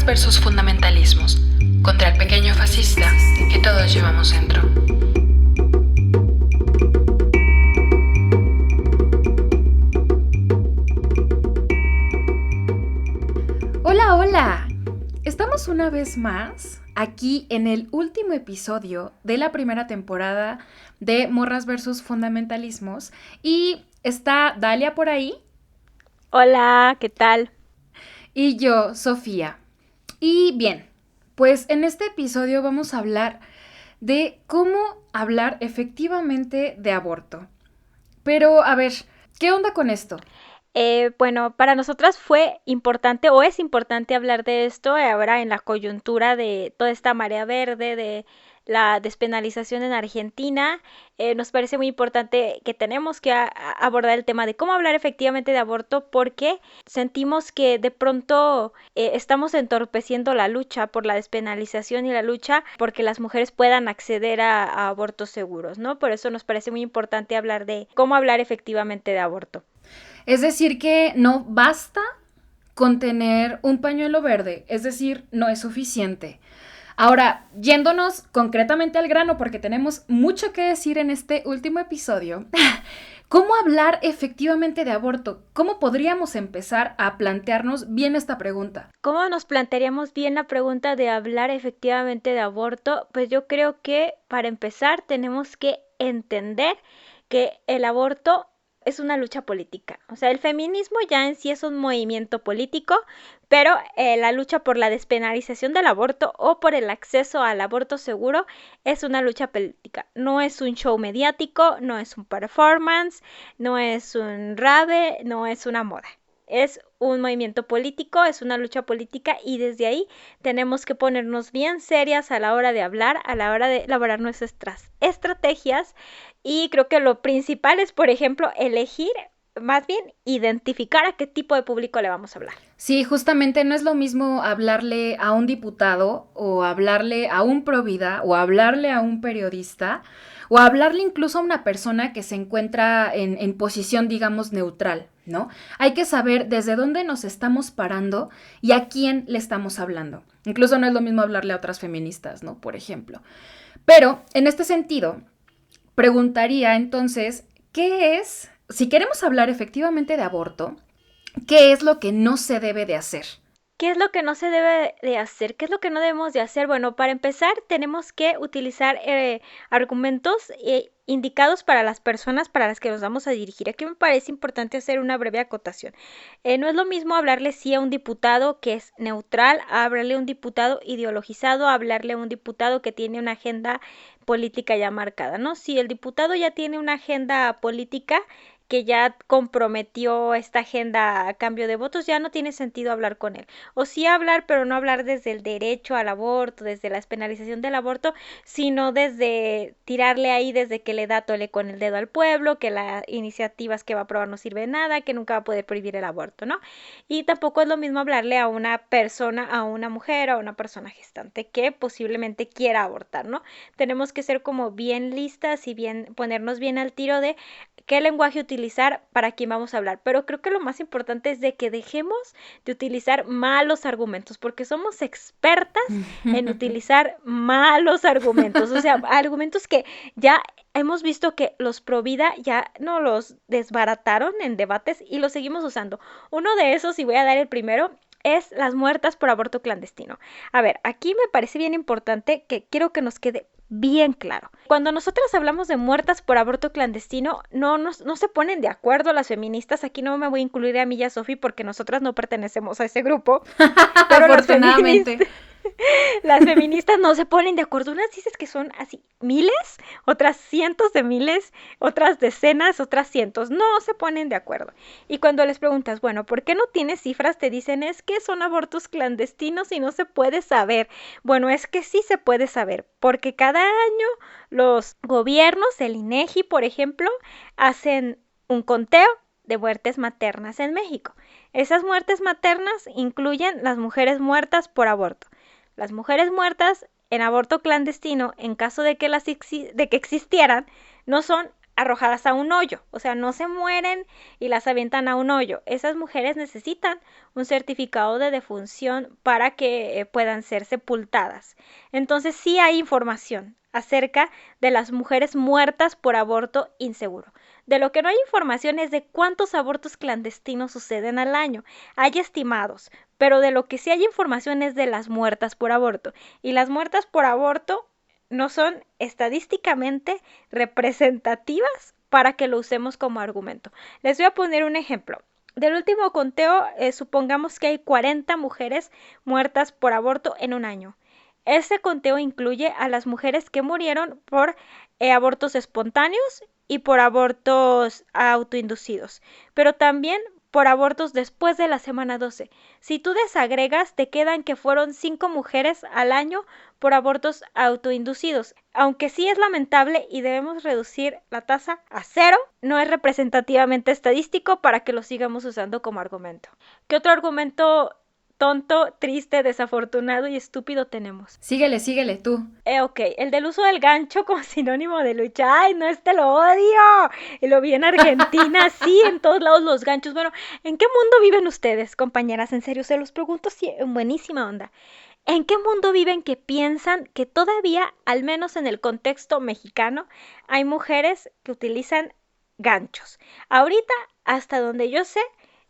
versus fundamentalismos, contra el pequeño fascista que todos llevamos dentro. Hola, hola. Estamos una vez más aquí en el último episodio de la primera temporada de Morras versus Fundamentalismos y está Dalia por ahí. Hola, ¿qué tal? Y yo, Sofía. Y bien, pues en este episodio vamos a hablar de cómo hablar efectivamente de aborto. Pero, a ver, ¿qué onda con esto? Bueno, para nosotras fue importante o es importante hablar de esto ahora en la coyuntura de toda esta marea verde, de la despenalización en Argentina. Nos parece muy importante que tenemos que abordar el tema de cómo hablar efectivamente de aborto porque sentimos que de pronto estamos entorpeciendo la lucha por la despenalización y la lucha porque las mujeres puedan acceder a abortos seguros, ¿no? Por eso nos parece muy importante hablar de cómo hablar efectivamente de aborto. Es decir, que no basta con tener un pañuelo verde, es decir, no es suficiente. Ahora, yéndonos concretamente al grano, porque tenemos mucho que decir en este último episodio, ¿cómo hablar efectivamente de aborto? ¿Cómo podríamos empezar a plantearnos bien esta pregunta? ¿Cómo nos plantearíamos bien la pregunta de hablar efectivamente de aborto? Pues yo creo que para empezar tenemos que entender que el aborto es una lucha política. O sea, el feminismo ya en sí es un movimiento político, pero la lucha por la despenalización del aborto o por el acceso al aborto seguro es una lucha política. No es un show mediático, no es un performance, no es un rave, no es una moda. Es un movimiento político, es una lucha política y desde ahí tenemos que ponernos bien serias a la hora de hablar, a la hora de elaborar nuestras estrategias y creo que lo principal es, por ejemplo, elegir, más bien identificar a qué tipo de público le vamos a hablar. Sí, justamente no es lo mismo hablarle a un diputado o hablarle a un provida o hablarle a un periodista o hablarle incluso a una persona que se encuentra en posición, digamos, neutral, ¿no? Hay que saber desde dónde nos estamos parando y a quién le estamos hablando. Incluso no es lo mismo hablarle a otras feministas, ¿no? Por ejemplo. Pero, en este sentido, preguntaría entonces, ¿qué es, si queremos hablar efectivamente de aborto, qué es lo que no se debe de hacer? ¿Qué es lo que no se debe de hacer? ¿Qué es lo que no debemos de hacer? Bueno, para empezar tenemos que utilizar argumentos indicados para las personas para las que nos vamos a dirigir. Aquí me parece importante hacer una breve acotación. No es lo mismo hablarle sí a un diputado que es neutral, a hablarle a un diputado ideologizado, a hablarle a un diputado que tiene una agenda política ya marcada, ¿no? Si el diputado ya tiene una agenda política que ya comprometió esta agenda a cambio de votos, ya no tiene sentido hablar con él. O sí hablar, pero no hablar desde el derecho al aborto, desde la despenalización del aborto, sino desde tirarle ahí, desde que le da tole con el dedo al pueblo, que las iniciativas que va a aprobar no sirve de nada, que nunca va a poder prohibir el aborto, ¿no? Y tampoco es lo mismo hablarle a una persona, a una mujer, a una persona gestante que posiblemente quiera abortar, ¿no? Tenemos que ser como bien listas y bien ponernos bien al tiro de qué lenguaje utilizar para quién vamos a hablar. Pero creo que lo más importante es de que dejemos de utilizar malos argumentos, porque somos expertas en utilizar malos argumentos. O sea, argumentos que ya hemos visto que los pro vida ya no los desbarataron en debates y los seguimos usando. Uno de esos, y voy a dar el primero, es las muertas por aborto clandestino. A ver, aquí me parece bien importante que quiero que nos quede bien claro. Cuando nosotras hablamos de muertas por aborto clandestino, no se ponen de acuerdo las feministas. Aquí no me voy a incluir a mí y a Sofi porque nosotras no pertenecemos a ese grupo. Pero Afortunadamente. las feministas no se ponen de acuerdo. Unas dices que son así miles, otras cientos de miles, otras decenas, otras cientos. No se ponen de acuerdo. Y cuando les preguntas, bueno, ¿por qué no tienes cifras? Te dicen, es que son abortos clandestinos y no se puede saber. Bueno, es que sí se puede saber, porque cada año los gobiernos, el INEGI, por ejemplo, hacen un conteo de muertes maternas en México. Esas muertes maternas incluyen las mujeres muertas por aborto. Las mujeres muertas en aborto clandestino, en caso de que existieran, no son arrojadas a un hoyo, o sea, no se mueren y las avientan a un hoyo. Esas mujeres necesitan un certificado de defunción para que puedan ser sepultadas. Entonces sí hay información acerca de las mujeres muertas por aborto inseguro. De lo que no hay información es de cuántos abortos clandestinos suceden al año. Hay estimados, pero de lo que sí hay información es de las muertas por aborto. Y las muertas por aborto no son estadísticamente representativas para que lo usemos como argumento. Les voy a poner un ejemplo. Del último conteo, supongamos que hay 40 mujeres muertas por aborto en un año. Ese conteo incluye a las mujeres que murieron por abortos espontáneos y por abortos autoinducidos, pero también por abortos después de la semana 12. Si tú desagregas, te quedan que fueron 5 mujeres al año por abortos autoinducidos. Aunque sí es lamentable y debemos reducir la tasa a 0, no es representativamente estadístico para que lo sigamos usando como argumento. ¿Qué otro argumento tonto, triste, desafortunado y estúpido tenemos? Síguele tú. Ok, el del uso del gancho como sinónimo de lucha. ¡Ay, no, lo odio! Y lo vi en Argentina, sí, en todos lados los ganchos. Bueno, ¿en qué mundo viven ustedes, compañeras? En serio, se los pregunto sí, en buenísima onda. ¿En qué mundo viven que piensan que todavía, al menos en el contexto mexicano, hay mujeres que utilizan ganchos? Ahorita, hasta donde yo sé,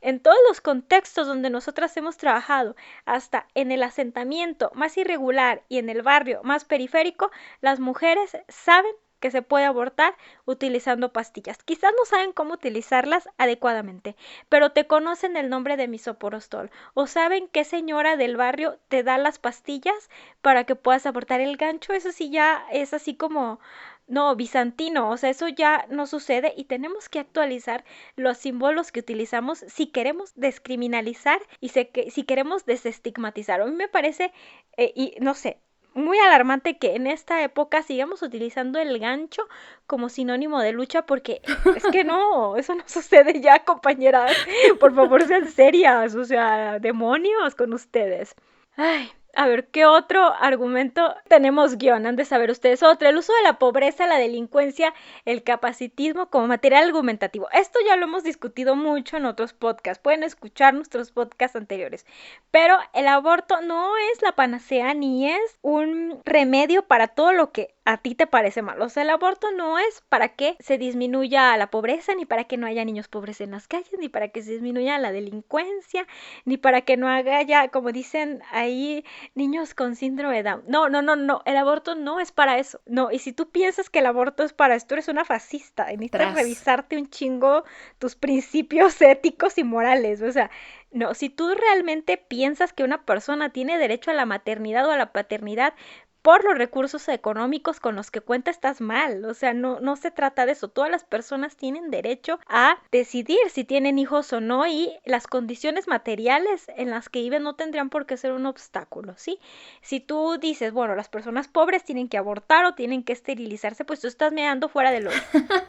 en todos los contextos donde nosotras hemos trabajado, hasta en el asentamiento más irregular y en el barrio más periférico, las mujeres saben que se puede abortar utilizando pastillas. Quizás no saben cómo utilizarlas adecuadamente, pero te conocen el nombre de misoprostol o saben qué señora del barrio te da las pastillas para que puedas abortar. El gancho, eso sí ya es así como no, bizantino, o sea, eso ya no sucede y tenemos que actualizar los símbolos que utilizamos si queremos descriminalizar y si queremos desestigmatizar. A mí me parece, y no sé, muy alarmante que en esta época sigamos utilizando el gancho como sinónimo de lucha porque es que no, eso no sucede ya, compañeras. Por favor, sean serias, o sea, demonios con ustedes. Ay, a ver, ¿qué otro argumento tenemos guión? Han de saber ustedes. Otro, el uso de la pobreza, la delincuencia, el capacitismo como material argumentativo. Esto ya lo hemos discutido mucho en otros podcasts. Pueden escuchar nuestros podcasts anteriores. Pero el aborto no es la panacea ni es un remedio para todo lo que a ti te parece mal. O sea, el aborto no es para que se disminuya la pobreza, ni para que no haya niños pobres en las calles, ni para que se disminuya la delincuencia, ni para que no haya, como dicen ahí, niños con síndrome de Down. No, el aborto no es para eso. No, y si tú piensas que el aborto es para esto, eres una fascista. Necesitas revisarte un chingo tus principios éticos y morales. O sea, no, si tú realmente piensas que una persona tiene derecho a la maternidad o a la paternidad por los recursos económicos con los que cuenta, estás mal. O sea, no se trata de eso. Todas las personas tienen derecho a decidir si tienen hijos o no y las condiciones materiales en las que viven no tendrían por qué ser un obstáculo, ¿sí? Si tú dices, bueno, las personas pobres tienen que abortar o tienen que esterilizarse, pues tú estás mirando fuera del hoyo.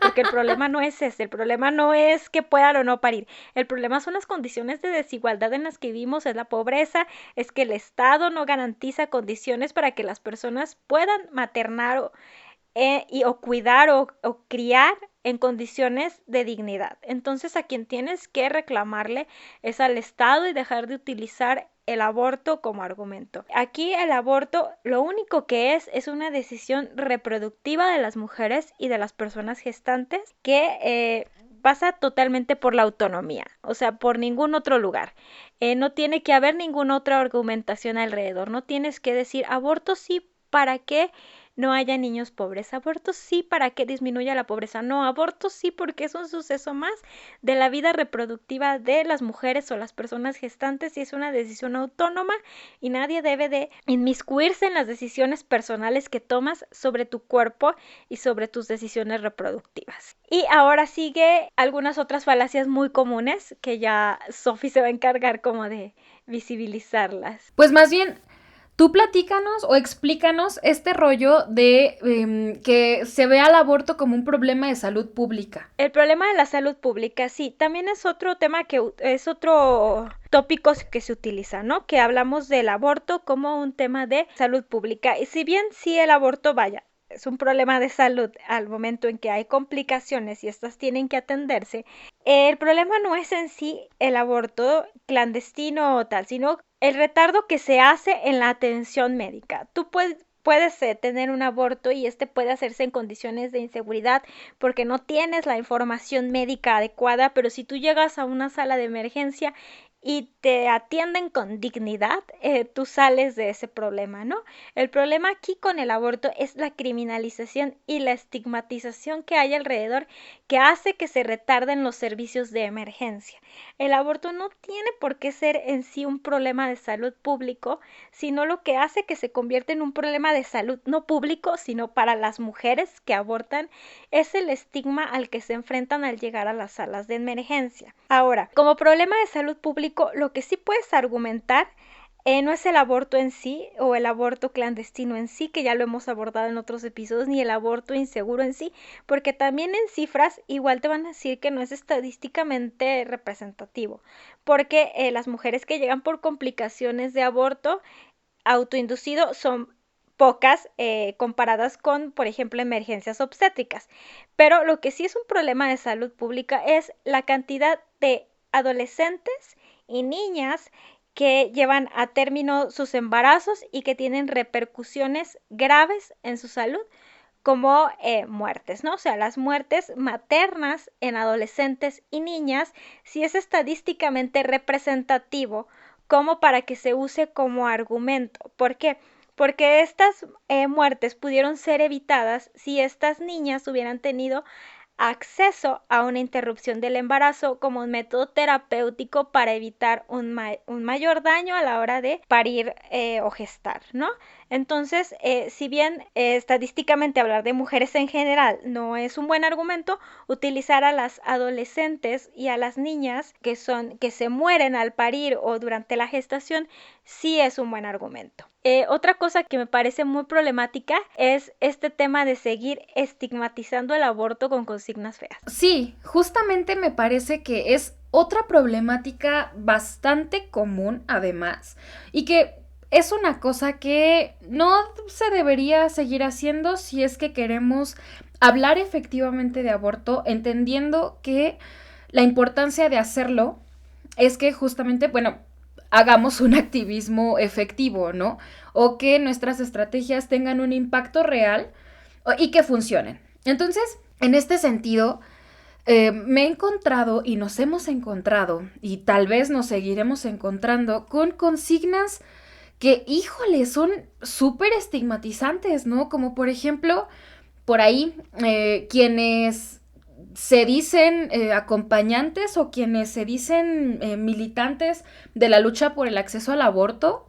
Porque el problema no es ese. El problema no es que puedan o no parir. El problema son las condiciones de desigualdad en las que vivimos, es la pobreza, es que el Estado no garantiza condiciones para que las personas puedan maternar o cuidar o criar en condiciones de dignidad. Entonces a quien tienes que reclamarle es al Estado y dejar de utilizar el aborto como argumento. Aquí el aborto lo único que es una decisión reproductiva de las mujeres y de las personas gestantes que pasa totalmente por la autonomía, o sea, por ningún otro lugar. No tiene que haber ninguna otra argumentación alrededor. No tienes que decir aborto sí para que no haya niños pobres, aborto sí para que disminuya la pobreza, no, aborto sí porque es un suceso más de la vida reproductiva de las mujeres o las personas gestantes y es una decisión autónoma y nadie debe de inmiscuirse en las decisiones personales que tomas sobre tu cuerpo y sobre tus decisiones reproductivas. Y ahora sigue algunas otras falacias muy comunes que ya Sophie se va a encargar como de visibilizarlas. Pues más bien, tú platícanos o explícanos este rollo de que se vea el aborto como un problema de salud pública. El problema de la salud pública, sí, también es otro tema que es otro tópico que se utiliza, ¿no? Que hablamos del aborto como un tema de salud pública. Y si bien sí el aborto, vaya, es un problema de salud al momento en que hay complicaciones y estas tienen que atenderse, el problema no es en sí el aborto clandestino o tal, sino el retardo que se hace en la atención médica. Puedes tener un aborto y este puede hacerse en condiciones de inseguridad porque no tienes la información médica adecuada, pero si tú llegas a una sala de emergencia y te atienden con dignidad, tú sales de ese problema, ¿no? El problema aquí con el aborto es la criminalización y la estigmatización que hay alrededor que hace que se retarden los servicios de emergencia. El aborto no tiene por qué ser en sí un problema de salud público, sino lo que hace que se convierta en un problema de salud no público, sino para las mujeres que abortan, es el estigma al que se enfrentan al llegar a las salas de emergencia. Ahora, como problema de salud público, lo que sí puedes argumentar no es el aborto en sí o el aborto clandestino en sí, que ya lo hemos abordado en otros episodios, ni el aborto inseguro en sí, porque también en cifras igual te van a decir que no es estadísticamente representativo, porque las mujeres que llegan por complicaciones de aborto autoinducido son pocas comparadas con, por ejemplo, emergencias obstétricas. Pero lo que sí es un problema de salud pública es la cantidad de adolescentes y niñas que llevan a término sus embarazos y que tienen repercusiones graves en su salud, como muertes, ¿no? O sea, las muertes maternas en adolescentes y niñas, sí es estadísticamente representativo como para que se use como argumento. ¿Por qué? Porque estas muertes pudieron ser evitadas si estas niñas hubieran tenido acceso a una interrupción del embarazo como un método terapéutico para evitar un mayor daño a la hora de parir o gestar, ¿no? Entonces, si bien estadísticamente hablar de mujeres en general no es un buen argumento, utilizar a las adolescentes y a las niñas que se mueren al parir o durante la gestación sí es un buen argumento. Otra cosa que me parece muy problemática es este tema de seguir estigmatizando el aborto con consignas feas. Sí, justamente me parece que es otra problemática bastante común además y que es una cosa que no se debería seguir haciendo si es que queremos hablar efectivamente de aborto, entendiendo que la importancia de hacerlo es que justamente, bueno, hagamos un activismo efectivo, ¿no? O que nuestras estrategias tengan un impacto real y que funcionen. Entonces, en este sentido, me he encontrado y nos hemos encontrado y tal vez nos seguiremos encontrando con consignas que, híjole, son súper estigmatizantes, ¿no? Como por ejemplo, por ahí, quienes se dicen acompañantes o quienes se dicen militantes de la lucha por el acceso al aborto,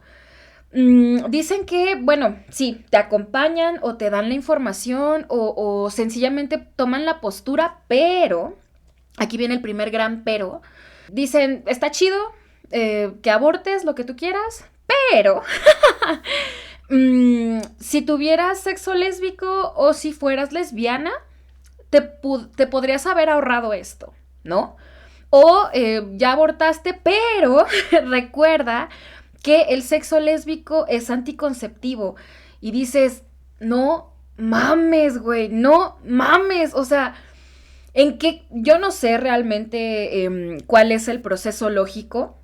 dicen que, bueno, sí, te acompañan o te dan la información o sencillamente toman la postura, pero, aquí viene el primer gran pero, dicen, está chido que abortes lo que tú quieras, pero si tuvieras sexo lésbico o si fueras lesbiana, te podrías haber ahorrado esto, ¿no? O ya abortaste, pero recuerda que el sexo lésbico es anticonceptivo. Y dices, no mames, güey, no mames. O sea, en qué, yo no sé realmente cuál es el proceso lógico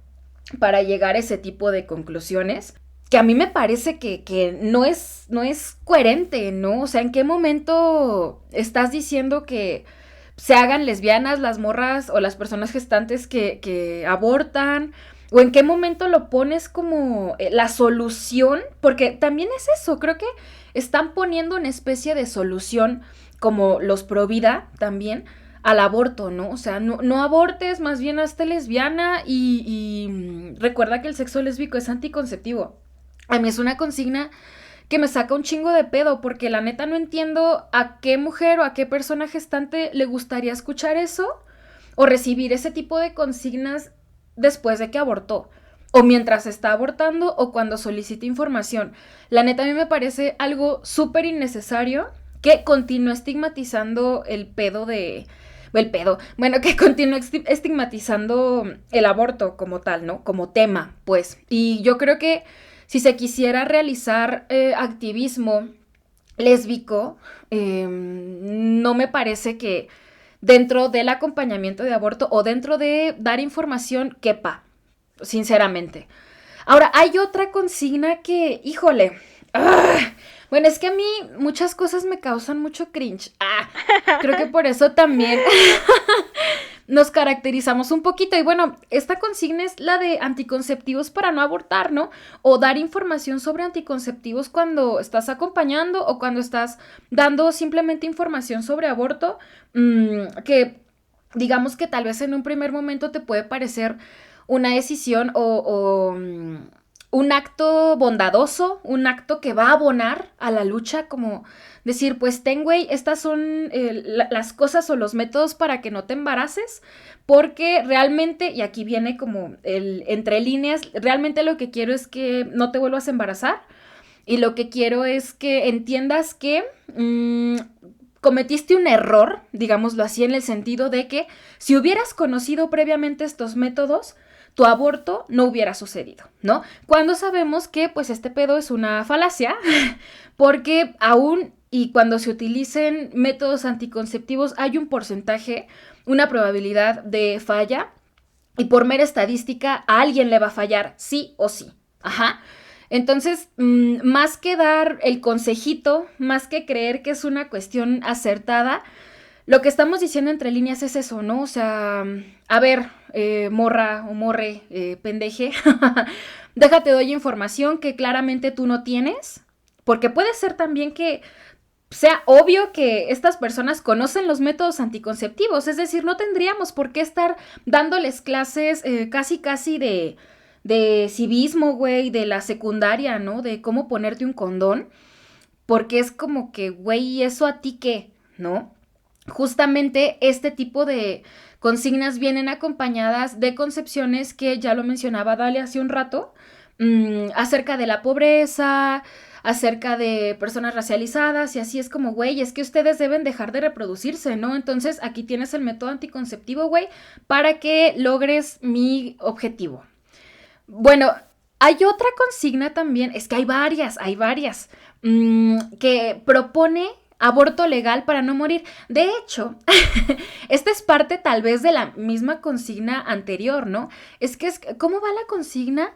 para llegar a ese tipo de conclusiones, que a mí me parece que no es coherente, ¿no? O sea, ¿en qué momento estás diciendo que se hagan lesbianas las morras o las personas gestantes que abortan? ¿O en qué momento lo pones como la solución? Porque también es eso, creo que están poniendo una especie de solución como los pro vida también al aborto, ¿no? O sea, no abortes, más bien hazte lesbiana y recuerda que el sexo lésbico es anticonceptivo. A mí es una consigna que me saca un chingo de pedo, porque la neta no entiendo a qué mujer o a qué persona gestante le gustaría escuchar eso o recibir ese tipo de consignas después de que abortó, o mientras está abortando o cuando solicita información. La neta a mí me parece algo súper innecesario que continúe estigmatizando que continúe estigmatizando el aborto como tal, ¿no? Como tema, pues. Y yo creo que si se quisiera realizar activismo lésbico, no me parece que dentro del acompañamiento de aborto o dentro de dar información quepa, sinceramente. Ahora, hay otra consigna que, híjole, bueno, es que a mí muchas cosas me causan mucho cringe. Creo que por eso también nos caracterizamos un poquito. Y bueno, esta consigna es la de anticonceptivos para no abortar, ¿no? O dar información sobre anticonceptivos cuando estás acompañando o cuando estás dando simplemente información sobre aborto, que digamos que tal vez en un primer momento te puede parecer una decisión o un acto bondadoso, un acto que va a abonar a la lucha, como decir, pues ten, güey, estas son las cosas o los métodos para que no te embaraces, porque realmente, y aquí viene como el entre líneas, realmente lo que quiero es que no te vuelvas a embarazar y lo que quiero es que entiendas que cometiste un error, digámoslo así, en el sentido de que si hubieras conocido previamente estos métodos, tu aborto no hubiera sucedido, ¿no? Cuando sabemos que pues este pedo es una falacia, porque aún y cuando se utilicen métodos anticonceptivos hay un porcentaje, una probabilidad de falla, y por mera estadística a alguien le va a fallar sí o sí. Ajá. Entonces, más que dar el consejito, más que creer que es una cuestión acertada, lo que estamos diciendo entre líneas es eso, ¿no? O sea, a ver, morra o morre, pendeje, déjate doy información que claramente tú no tienes, porque puede ser también que sea obvio que estas personas conocen los métodos anticonceptivos, es decir, no tendríamos por qué estar dándoles clases casi de civismo, güey, de la secundaria, ¿no? De cómo ponerte un condón, porque es como que, güey, ¿eso a ti qué? ¿No? Justamente este tipo de consignas vienen acompañadas de concepciones que ya lo mencionaba Dalia hace un rato, acerca de la pobreza, acerca de personas racializadas y así es como, güey, es que ustedes deben dejar de reproducirse, ¿no? Entonces aquí tienes el método anticonceptivo, güey, para que logres mi objetivo. Bueno, hay otra consigna también, es que hay varias, que propone aborto legal para no morir. De hecho, esta es parte tal vez de la misma consigna anterior, ¿no? ¿Cómo va la consigna?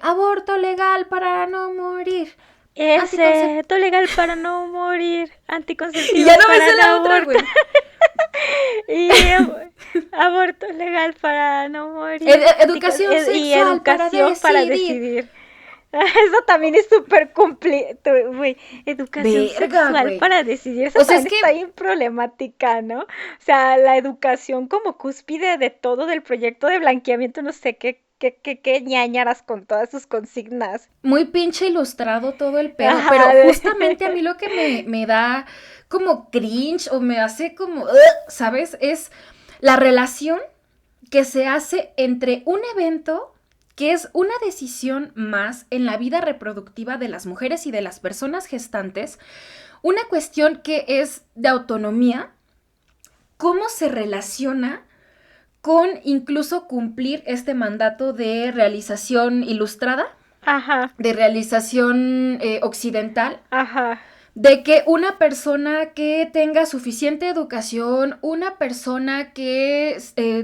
Aborto legal para no morir. Aborto legal para no morir, Y anticonceptivos ya no me para sé no la otra, güey. abortar y aborto legal para no morir, Educación y sexual para educación para decidir. decidir. Eso también es súper completo, güey. Educación Verga, sexual güey. para decidir. Eso O sea, es también que está bien problemática, ¿no? O sea, la educación como cúspide de todo del proyecto de blanqueamiento, no sé qué ñañaras con todas sus consignas. muy pinche ilustrado todo el pedo, pero Ajá. justamente a mí lo que me da como cringe o me hace como, ¿sabes? Es la relación que se hace entre un evento que es una decisión más en la vida reproductiva de las mujeres y de las personas gestantes, una cuestión que es de autonomía, cómo se relaciona con incluso cumplir este mandato de realización ilustrada, Ajá, de realización occidental, ajá. de que una persona que tenga suficiente educación, una persona que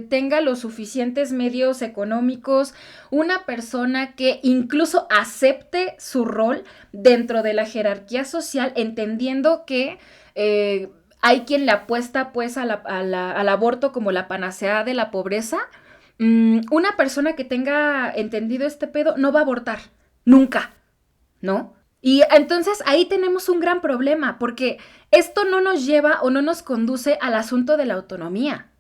tenga los suficientes medios económicos, una persona que incluso acepte su rol dentro de la jerarquía social, entendiendo que hay quien le apuesta pues al aborto como la panacea de la pobreza. Una persona que tenga entendido este pedo no va a abortar, nunca, ¿no? Y entonces ahí tenemos un gran problema, porque esto no nos lleva o no nos conduce al asunto de la autonomía.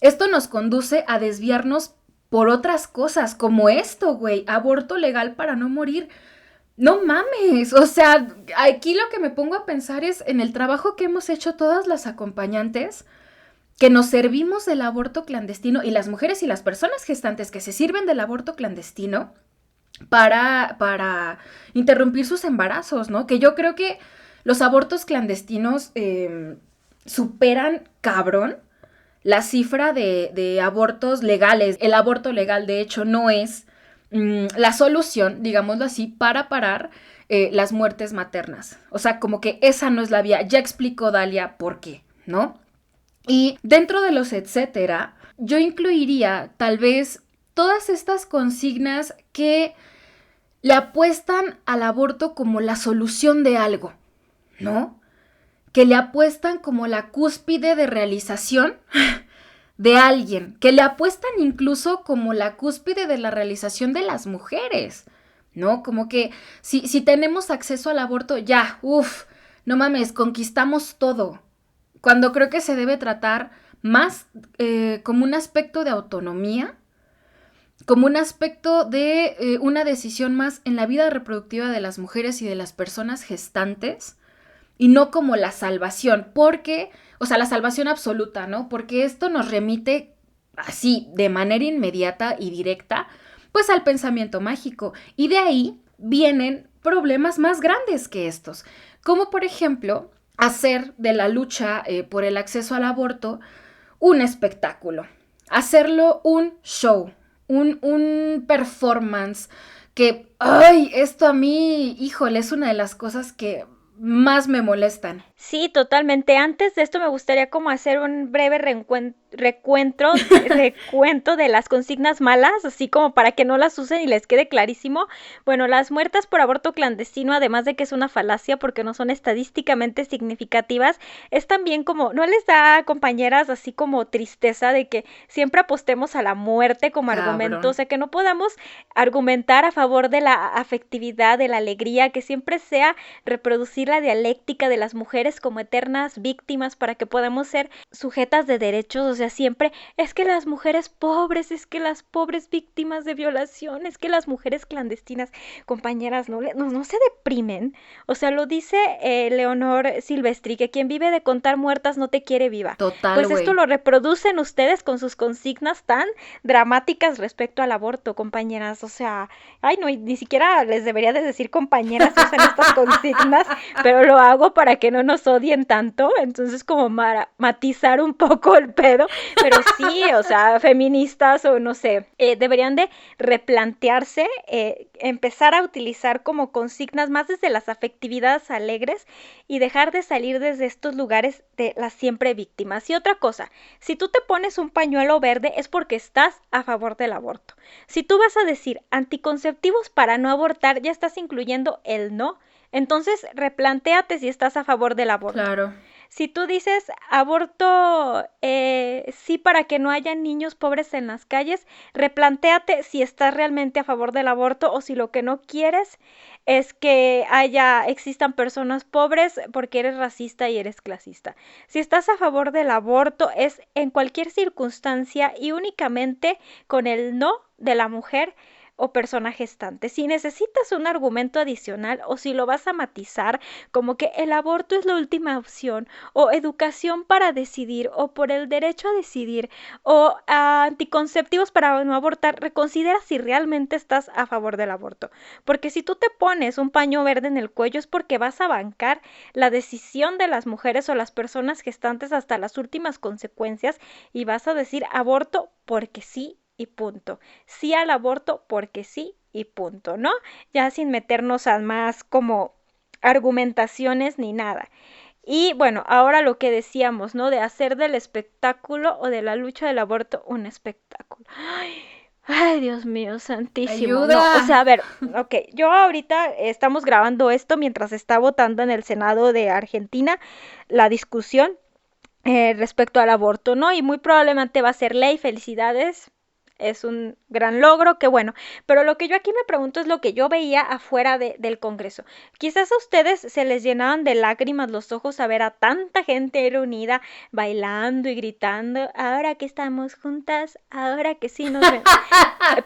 Esto nos conduce a desviarnos por otras cosas, como esto, güey, aborto legal para no morir. No mames, o sea, aquí lo que me pongo a pensar es en el trabajo que hemos hecho todas las acompañantes, que nos servimos del aborto clandestino y las mujeres y las personas gestantes que se sirven del aborto clandestino para interrumpir sus embarazos, ¿no? Que yo creo que los abortos clandestinos superan cabrón la cifra de abortos legales. El aborto legal, de hecho, no es la solución, digámoslo así, para parar las muertes maternas. O sea, como que esa no es la vía. Ya explicó Dalia por qué, ¿no? Y dentro de los etcétera, yo incluiría tal vez todas estas consignas que le apuestan al aborto como la solución de algo, ¿no? Que le apuestan como la cúspide de realización de alguien, que le apuestan incluso como la cúspide de la realización de las mujeres, ¿no? Como que si tenemos acceso al aborto, ya, no mames, conquistamos todo. Cuando creo que se debe tratar más como un aspecto de autonomía, como un aspecto de una decisión más en la vida reproductiva de las mujeres y de las personas gestantes, y no como la salvación, porque, o sea, la salvación absoluta, ¿no? Porque esto nos remite así, de manera inmediata y directa, pues al pensamiento mágico. Y de ahí vienen problemas más grandes que estos, como por ejemplo, hacer de la lucha por el acceso al aborto un espectáculo, hacerlo un show, un performance que, ay, esto a mí, híjole, es una de las cosas que más me molestan. Sí, totalmente. Antes de esto me gustaría como hacer un breve recuento de las consignas malas, así como para que no las usen y les quede clarísimo. Bueno, las muertas por aborto clandestino, además de que es una falacia porque no son estadísticamente significativas, es también como, ¿no les da, compañeras, así como tristeza de que siempre apostemos a la muerte como argumento? O sea, que no podamos argumentar a favor de la afectividad, de la alegría, que siempre sea reproducir la dialéctica de las mujeres como eternas víctimas para que podamos ser sujetas de derechos. O sea, siempre es que las mujeres pobres, es que las pobres víctimas de violación, es que las mujeres clandestinas, compañeras, no se deprimen. O sea, lo dice Leonor Silvestri, que quien vive de contar muertas no te quiere viva. Total, pues esto lo reproducen ustedes con sus consignas tan dramáticas respecto al aborto, compañeras. O sea, ay, no, ni siquiera les debería de decir compañeras usan estas consignas, pero lo hago para que no nos odien tanto, entonces como matizar un poco el pedo, pero sí, o sea, feministas o no sé, deberían de replantearse, empezar a utilizar como consignas más desde las afectividades alegres y dejar de salir desde estos lugares de las siempre víctimas. Y otra cosa, si tú te pones un pañuelo verde es porque estás a favor del aborto. Si tú vas a decir anticonceptivos para no abortar, ya estás incluyendo el no. Entonces, replantéate si estás a favor del aborto. Claro. Si tú dices aborto sí para que no haya niños pobres en las calles, replantéate si estás realmente a favor del aborto o si lo que no quieres es que existan personas pobres porque eres racista y eres clasista. Si estás a favor del aborto es en cualquier circunstancia y únicamente con el no de la mujer o persona gestante. Si necesitas un argumento adicional o si lo vas a matizar como que el aborto es la última opción o educación para decidir o por el derecho a decidir o anticonceptivos para no abortar, reconsidera si realmente estás a favor del aborto. Porque si tú te pones un paño verde en el cuello es porque vas a bancar la decisión de las mujeres o las personas gestantes hasta las últimas consecuencias y vas a decir aborto porque sí y punto. Sí al aborto porque sí y punto, ¿no? Ya sin meternos a más como argumentaciones ni nada. Y bueno, ahora lo que decíamos, ¿no? De hacer del espectáculo o de la lucha del aborto un espectáculo. Ay, Dios mío, santísimo. ¡Ayuda! No, o sea, a ver, ok, yo ahorita estamos grabando esto mientras está votando en el Senado de Argentina la discusión respecto al aborto, ¿no? Y muy probablemente va a ser ley, felicidades. Es un gran logro, qué bueno. Pero lo que yo aquí me pregunto es lo que yo veía afuera del Congreso. Quizás a ustedes se les llenaban de lágrimas los ojos a ver a tanta gente reunida, bailando y gritando, ahora que estamos juntas, ahora que sí nos ven.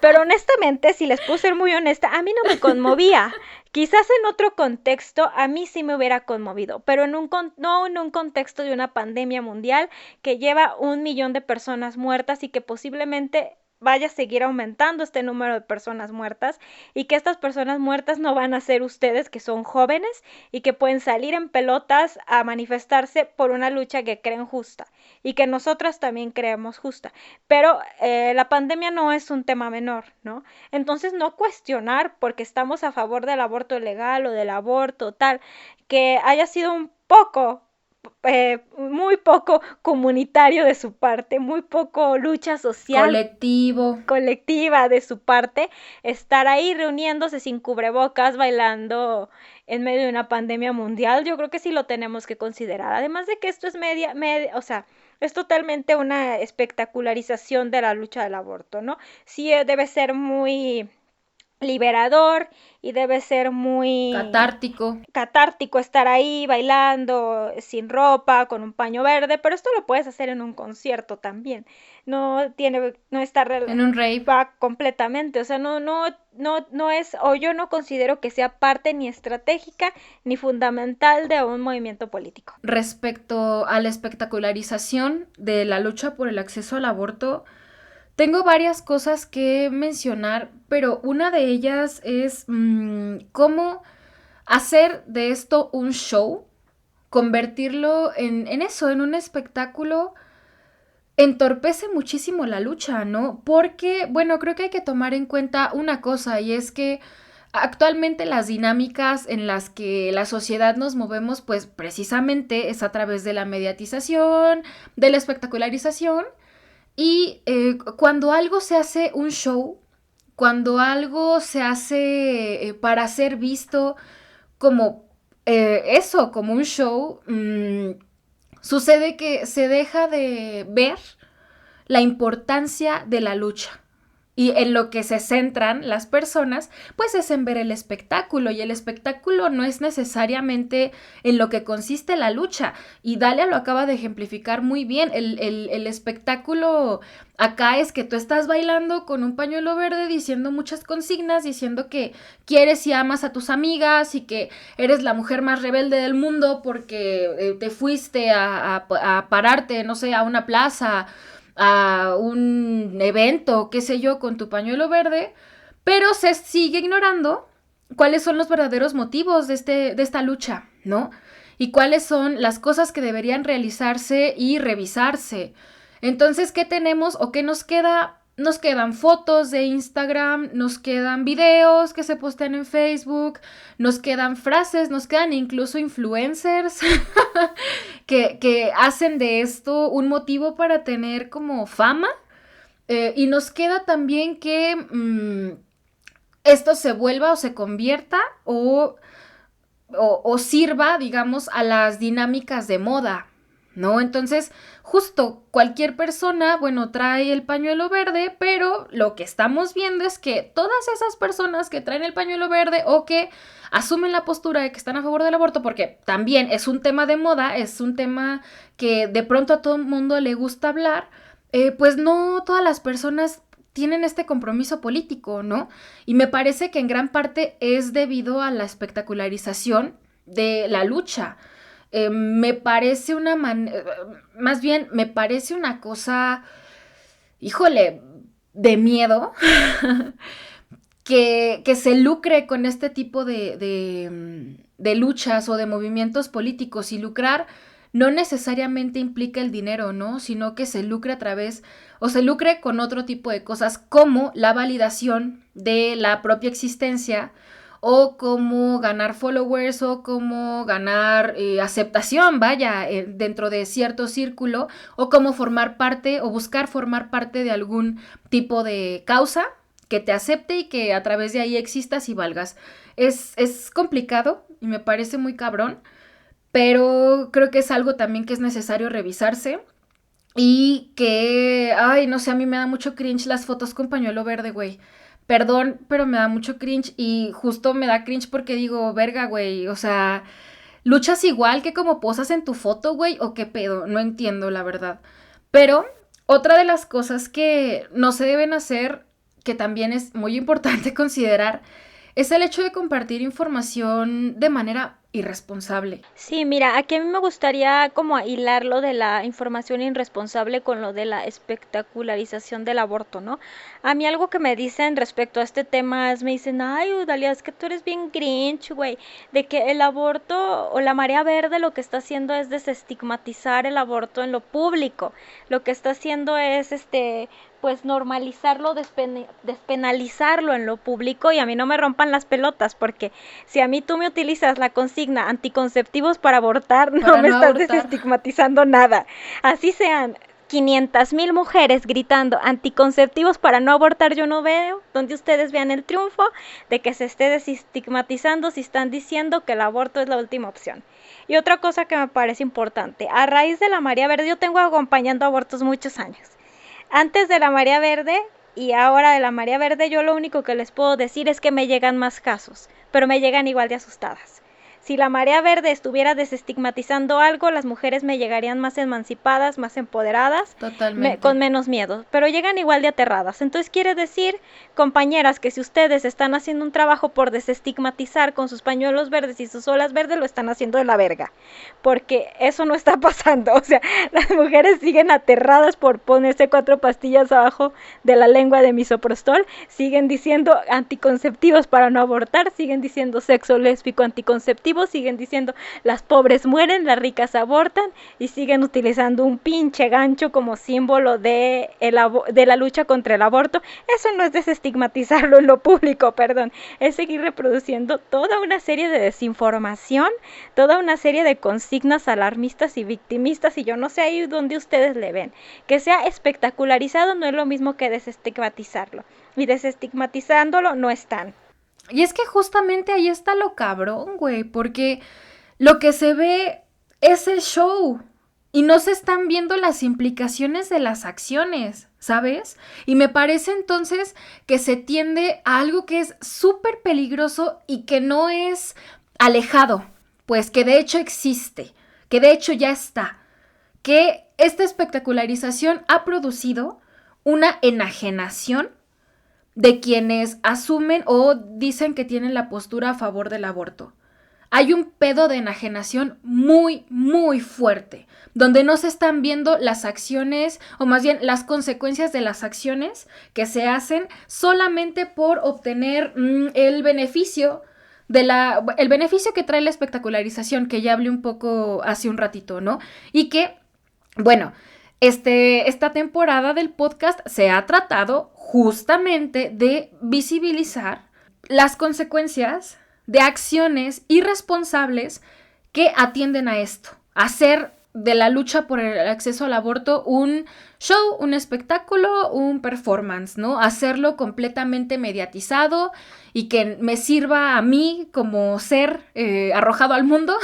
Pero honestamente, si les puedo ser muy honesta, a mí no me conmovía. Quizás en otro contexto a mí sí me hubiera conmovido, pero no en un contexto de una pandemia mundial que lleva 1 millón de personas muertas y que posiblemente vaya a seguir aumentando este número de personas muertas y que estas personas muertas no van a ser ustedes que son jóvenes y que pueden salir en pelotas a manifestarse por una lucha que creen justa y que nosotras también creemos justa. Pero la pandemia no es un tema menor, ¿no? Entonces no cuestionar porque estamos a favor del aborto legal o del aborto tal, que haya sido un poco muy poco comunitario de su parte, muy poco lucha social Colectivo. colectiva de su parte, estar ahí reuniéndose sin cubrebocas, bailando en medio de una pandemia mundial, yo creo que sí lo tenemos que considerar. Además de que esto es o sea, es totalmente una espectacularización de la lucha del aborto, ¿no? Sí debe ser muy liberador y debe ser muy Catártico. catártico estar ahí bailando sin ropa, con un paño verde, pero esto lo puedes hacer en un concierto también. No está En un rave. va completamente, o sea, no es, o yo no considero que sea parte ni estratégica ni fundamental de un movimiento político. Respecto a la espectacularización de la lucha por el acceso al aborto, tengo varias cosas que mencionar, pero una de ellas es cómo hacer de esto un show, convertirlo en eso, en un espectáculo, entorpece muchísimo la lucha, ¿no? Porque, bueno, creo que hay que tomar en cuenta una cosa y es que actualmente las dinámicas en las que la sociedad nos movemos, pues precisamente es a través de la mediatización, de la espectacularización y cuando algo se hace un show, cuando algo se hace para ser visto como eso, como un show, sucede que se deja de ver la importancia de la lucha. Y en lo que se centran las personas, pues es en ver el espectáculo. Y el espectáculo no es necesariamente en lo que consiste la lucha. Y Dalia lo acaba de ejemplificar muy bien. El espectáculo acá es que tú estás bailando con un pañuelo verde diciendo muchas consignas, diciendo que quieres y amas a tus amigas y que eres la mujer más rebelde del mundo porque te fuiste a pararte, no sé, a una plaza, a un evento, qué sé yo, con tu pañuelo verde, pero se sigue ignorando cuáles son los verdaderos motivos de esta lucha, ¿no? Y cuáles son las cosas que deberían realizarse y revisarse. Entonces, ¿qué tenemos o qué nos queda? Nos quedan fotos de Instagram, nos quedan videos que se postean en Facebook, nos quedan frases, nos quedan incluso influencers que hacen de esto un motivo para tener como fama. Y nos queda también que esto se vuelva o se convierta o sirva, digamos, a las dinámicas de moda, ¿no? Entonces, justo cualquier persona, bueno, trae el pañuelo verde, pero lo que estamos viendo es que todas esas personas que traen el pañuelo verde o que asumen la postura de que están a favor del aborto, porque también es un tema de moda, es un tema que de pronto a todo el mundo le gusta hablar, pues no todas las personas tienen este compromiso político, ¿no? Y me parece que en gran parte es debido a la espectacularización de la lucha. Me parece más bien me parece una cosa, híjole, de miedo que se lucre con este tipo de luchas o de movimientos políticos, y lucrar no necesariamente implica el dinero, ¿no? Sino que se lucre a través o se lucre con otro tipo de cosas como la validación de la propia existencia o como ganar followers o como ganar aceptación, vaya, dentro de cierto círculo, o como formar parte o buscar formar parte de algún tipo de causa que te acepte y que a través de ahí existas y valgas. Es complicado y me parece muy cabrón, pero creo que es algo también que es necesario revisarse y que, ay, no sé, a mí me da mucho cringe las fotos con pañuelo verde, güey. Perdón, pero me da mucho cringe y justo me da cringe porque digo, verga, güey, o sea, ¿luchas igual que como posas en tu foto, güey? ¿O qué pedo? No entiendo, la verdad. Pero otra de las cosas que no se deben hacer, que también es muy importante considerar, es el hecho de compartir información de manera irresponsable. Sí, mira, aquí a mí me gustaría como hilar lo de la información irresponsable con lo de la espectacularización del aborto, ¿no? A mí algo que me dicen respecto a este tema es, me dicen, ay, Udalia, es que tú eres bien grinch, güey, de que el aborto o la marea verde lo que está haciendo es desestigmatizar el aborto en lo público, lo que está haciendo es, pues normalizarlo, despenalizarlo en lo público, y a mí no me rompan las pelotas, porque si a mí tú me utilizas la consigna anticonceptivos para abortar, no me estás desestigmatizando nada. Así sean 500,000 mujeres gritando anticonceptivos para no abortar, yo no veo donde ustedes vean el triunfo de que se esté desestigmatizando si están diciendo que el aborto es la última opción. Y otra cosa que me parece importante, a raíz de la marea verde, yo tengo acompañando abortos muchos años. Antes de la marea verde y ahora de la marea verde, yo lo único que les puedo decir es que me llegan más casos, pero me llegan igual de asustadas. Si la marea verde estuviera desestigmatizando algo, las mujeres me llegarían más emancipadas, más empoderadas, con menos miedo, pero llegan igual de aterradas. Entonces quiere decir, compañeras, que si ustedes están haciendo un trabajo por desestigmatizar con sus pañuelos verdes y sus olas verdes, lo están haciendo de la verga, porque eso no está pasando. O sea, las mujeres siguen aterradas por ponerse 4 pastillas abajo de la lengua de misoprostol, siguen diciendo anticonceptivos para no abortar, siguen diciendo sexo lésbico anticonceptivo, siguen diciendo las pobres mueren, las ricas abortan, y siguen utilizando un pinche gancho como símbolo de la lucha contra el aborto. Eso no es desestigmatizarlo en lo público, perdón, es seguir reproduciendo toda una serie de desinformación, toda una serie de consignas alarmistas y victimistas, y yo no sé ahí donde ustedes le ven. Que sea espectacularizado no es lo mismo que desestigmatizarlo, y desestigmatizándolo no están. Y es que justamente ahí está lo cabrón, güey, porque lo que se ve es el show y no se están viendo las implicaciones de las acciones, ¿sabes? Y me parece entonces que se tiende a algo que es súper peligroso y que no es alejado, pues que de hecho existe, que de hecho ya está, que esta espectacularización ha producido una enajenación de quienes asumen o dicen que tienen la postura a favor del aborto. Hay un pedo de enajenación muy, muy fuerte, donde no se están viendo las acciones, o más bien las consecuencias de las acciones que se hacen solamente por obtener el beneficio que trae la espectacularización, que ya hablé un poco hace un ratito, ¿no? Y que, bueno, esta temporada del podcast se ha tratado justamente de visibilizar las consecuencias de acciones irresponsables que atienden a esto, hacer de la lucha por el acceso al aborto un show, un espectáculo, un performance, ¿no? Hacerlo completamente mediatizado y que me sirva a mí como ser arrojado al mundo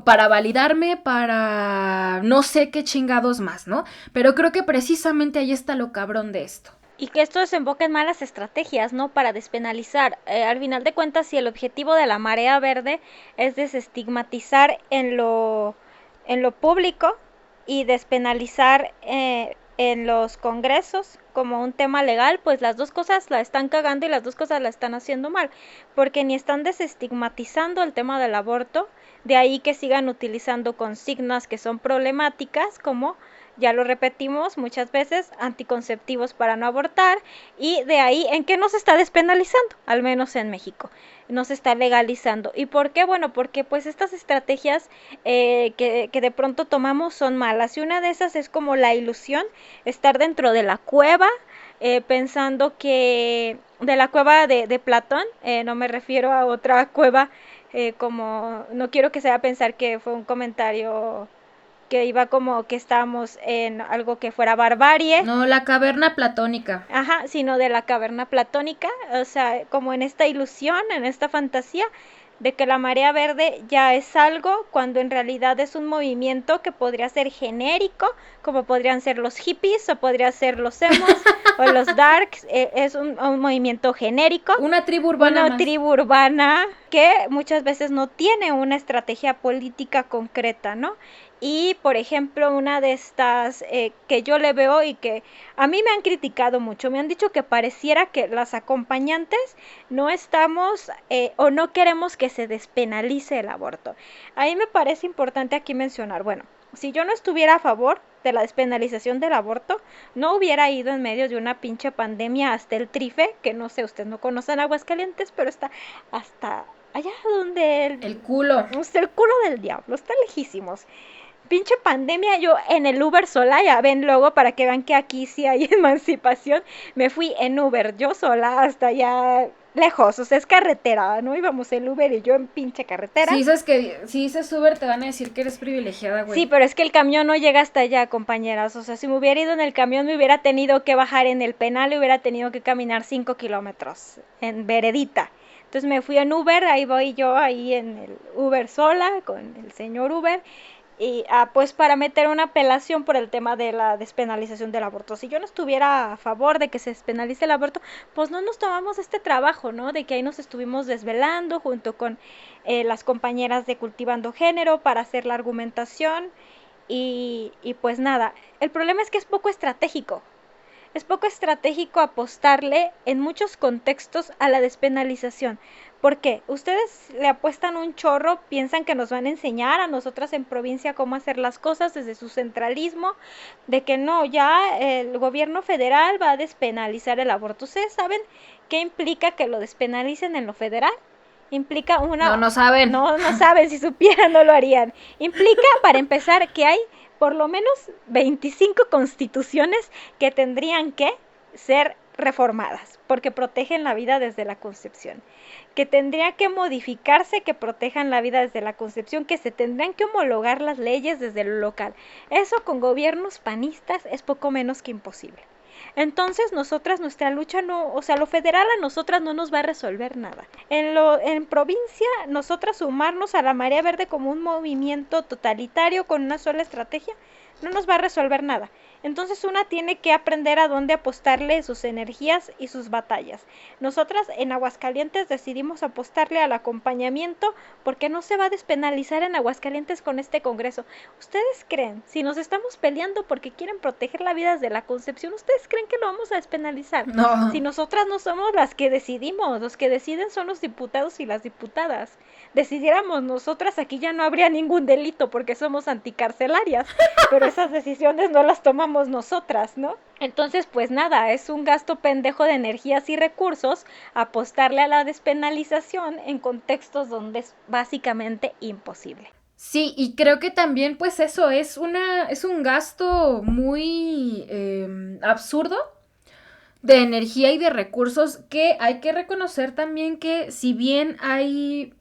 para validarme, para no sé qué chingados más, ¿no? Pero creo que precisamente ahí está lo cabrón de esto. Y que esto desemboca en malas estrategias, ¿no? Para despenalizar. Al final de cuentas, si el objetivo de la marea verde es desestigmatizar en lo público y despenalizar en los congresos como un tema legal, pues las dos cosas la están cagando y las dos cosas la están haciendo mal, porque ni están desestigmatizando el tema del aborto, de ahí que sigan utilizando consignas que son problemáticas, como ya lo repetimos muchas veces, anticonceptivos para no abortar, y de ahí en que no se está despenalizando, al menos en México, no se está legalizando. ¿Y por qué? Bueno, porque pues estas estrategias que de pronto tomamos son malas, y una de esas es como la ilusión, estar dentro de la cueva, pensando que de la cueva de Platón, no me refiero a otra cueva, como no quiero que sea pensar que fue un comentario que iba como que estábamos en algo que fuera barbarie. No, la caverna platónica. Ajá, sino de la caverna platónica, o sea, como en esta ilusión, en esta fantasía de que la marea verde ya es algo, cuando en realidad es un movimiento que podría ser genérico, como podrían ser los hippies, o podría ser los emos, o los darks, es un movimiento genérico. Una tribu urbana. Una tribu urbana que muchas veces no tiene una estrategia política concreta, ¿no? Y, por ejemplo, una de estas que yo le veo y que a mí me han criticado mucho, me han dicho que pareciera que las acompañantes no estamos o no queremos que se despenalice el aborto. A mí me parece importante aquí mencionar, bueno, si yo no estuviera a favor de la despenalización del aborto, no hubiera ido en medio de una pinche pandemia hasta el Trife, que no sé, ustedes no conocen Aguascalientes, pero está hasta allá donde El culo. hasta el culo del diablo, está lejísimos. Pinche pandemia, yo en el Uber sola, ya ven luego para que vean que aquí sí hay emancipación, me fui en Uber, yo sola hasta allá lejos, o sea, es carretera, ¿no? Íbamos en Uber y yo en pinche carretera. Si dices Uber te van a decir que eres privilegiada, güey. Sí, pero es que el camión no llega hasta allá, compañeras, o sea, si me hubiera ido en el camión me hubiera tenido que bajar en el Penal y hubiera tenido que caminar 5 kilómetros en veredita. Entonces me fui en Uber, ahí voy yo, ahí en el Uber sola, con el señor Uber, y pues para meter una apelación por el tema de la despenalización del aborto. Si yo no estuviera a favor de que se despenalice el aborto, pues no nos tomamos este trabajo, ¿no? De que ahí nos estuvimos desvelando junto con las compañeras de Cultivando Género para hacer la argumentación y pues nada, el problema es que es poco estratégico. Es poco estratégico apostarle en muchos contextos a la despenalización. ¿Por qué? Ustedes le apuestan un chorro, piensan que nos van a enseñar a nosotras en provincia cómo hacer las cosas desde su centralismo, de que no, ya el gobierno federal va a despenalizar el aborto. ¿Ustedes saben qué implica que lo despenalicen en lo federal? Implica una... No saben. No saben, si supieran no lo harían. Implica, para empezar, que hay por lo menos 25 constituciones que tendrían que ser reformadas, porque protegen la vida desde la concepción, que tendría que modificarse, que protejan la vida desde la concepción, que se tendrían que homologar las leyes desde lo local. Eso con gobiernos panistas es poco menos que imposible. Entonces nosotras, nuestra lucha no, o sea, lo federal a nosotras no nos va a resolver nada. En provincia, nosotras sumarnos a la marea verde como un movimiento totalitario con una sola estrategia, no nos va a resolver nada. Entonces una tiene que aprender a dónde apostarle sus energías y sus batallas. Nosotras en Aguascalientes decidimos apostarle al acompañamiento porque no se va a despenalizar en Aguascalientes con este congreso. ¿Ustedes creen, si nos estamos peleando porque quieren proteger la vida desde la concepción, ustedes creen que lo vamos a despenalizar? No. Si nosotras no somos las que decidimos, los que deciden son los diputados y las diputadas. Decidiéramos nosotras, aquí ya no habría ningún delito porque somos anticarcelarias, pero esas decisiones no las tomamos nosotras, ¿no? Entonces, pues nada, es un gasto pendejo de energías y recursos apostarle a la despenalización en contextos donde es básicamente imposible. Sí, y creo que también, pues eso es un gasto muy absurdo de energía y de recursos, que hay que reconocer también que si bien hay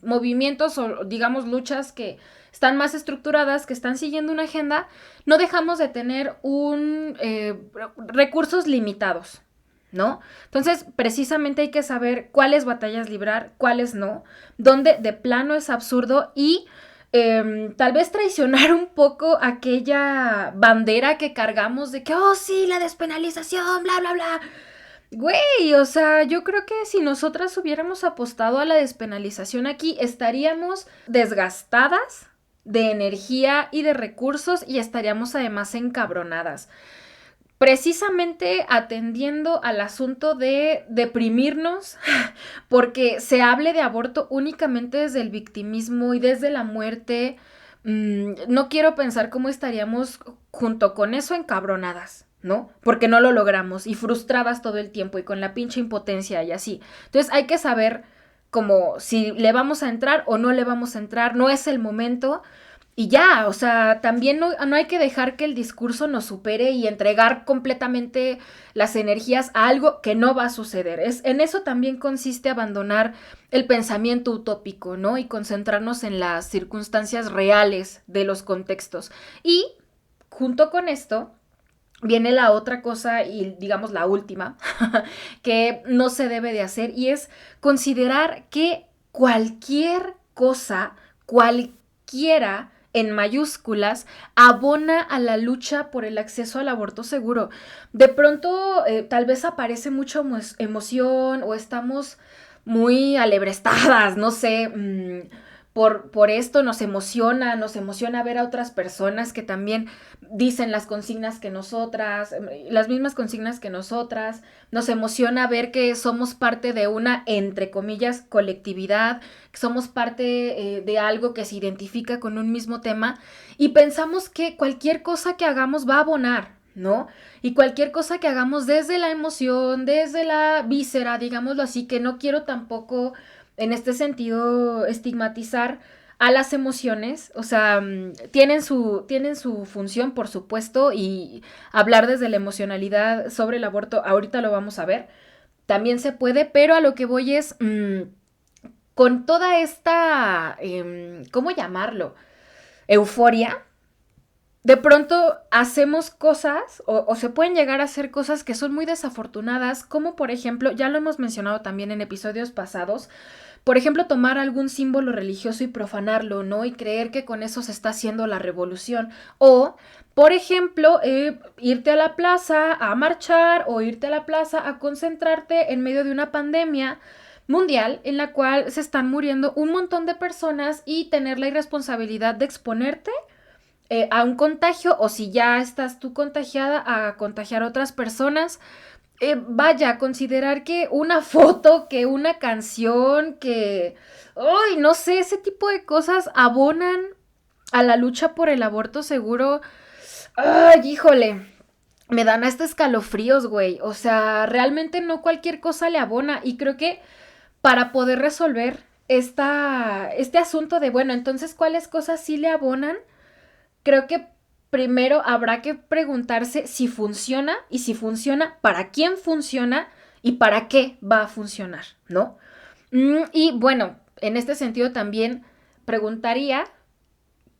movimientos o digamos luchas que están más estructuradas, que están siguiendo una agenda, no dejamos de tener recursos limitados, ¿no? Entonces, precisamente hay que saber cuáles batallas librar, cuáles no, dónde de plano es absurdo y tal vez traicionar un poco aquella bandera que cargamos de que, oh sí, la despenalización, bla, bla, bla. Güey, o sea, yo creo que si nosotras hubiéramos apostado a la despenalización aquí, estaríamos desgastadas de energía y de recursos y estaríamos además encabronadas. Precisamente atendiendo al asunto de deprimirnos porque se hable de aborto únicamente desde el victimismo y desde la muerte, no quiero pensar cómo estaríamos junto con eso encabronadas, ¿no? Porque no lo logramos y frustradas todo el tiempo y con la pinche impotencia y así. Entonces hay que saber como si le vamos a entrar o no le vamos a entrar, no es el momento. Y ya, o sea, también no hay que dejar que el discurso nos supere y entregar completamente las energías a algo que no va a suceder. En eso también consiste abandonar el pensamiento utópico, ¿no? Y concentrarnos en las circunstancias reales de los contextos. Y junto con esto viene la otra cosa y digamos la última que no se debe de hacer y es considerar que cualquier cosa, cualquiera en mayúsculas, abona a la lucha por el acceso al aborto seguro. De pronto, tal vez aparece mucha emoción o estamos muy alebrestadas, no sé, por esto nos emociona ver a otras personas que también dicen las consignas que nosotras, las mismas consignas que nosotras, nos emociona ver que somos parte de una, entre comillas, colectividad, que somos parte de algo que se identifica con un mismo tema y pensamos que cualquier cosa que hagamos va a abonar, ¿no? Y cualquier cosa que hagamos desde la emoción, desde la víscera, digámoslo así, que no quiero tampoco en este sentido estigmatizar a las emociones, o sea, tienen su función, por supuesto, y hablar desde la emocionalidad sobre el aborto, ahorita lo vamos a ver, también se puede, pero a lo que voy es, con toda esta, ¿cómo llamarlo? Euforia, de pronto hacemos cosas o se pueden llegar a hacer cosas que son muy desafortunadas, como por ejemplo, ya lo hemos mencionado también en episodios pasados, por ejemplo, tomar algún símbolo religioso y profanarlo, ¿no? Y creer que con eso se está haciendo la revolución. O, por ejemplo, irte a la plaza a marchar o irte a la plaza a concentrarte en medio de una pandemia mundial en la cual se están muriendo un montón de personas y tener la irresponsabilidad de exponerte a un contagio o si ya estás tú contagiada a contagiar a otras personas. Vaya, considerar que una foto, que una canción, que, ay, no sé, ese tipo de cosas abonan a la lucha por el aborto seguro. Ay, híjole, me dan hasta escalofríos, güey. O sea, realmente no cualquier cosa le abona y creo que para poder resolver este asunto de, bueno, entonces, ¿cuáles cosas sí le abonan? Creo que primero habrá que preguntarse si funciona y si funciona, para quién funciona y para qué va a funcionar, ¿no? Y bueno, en este sentido también preguntaría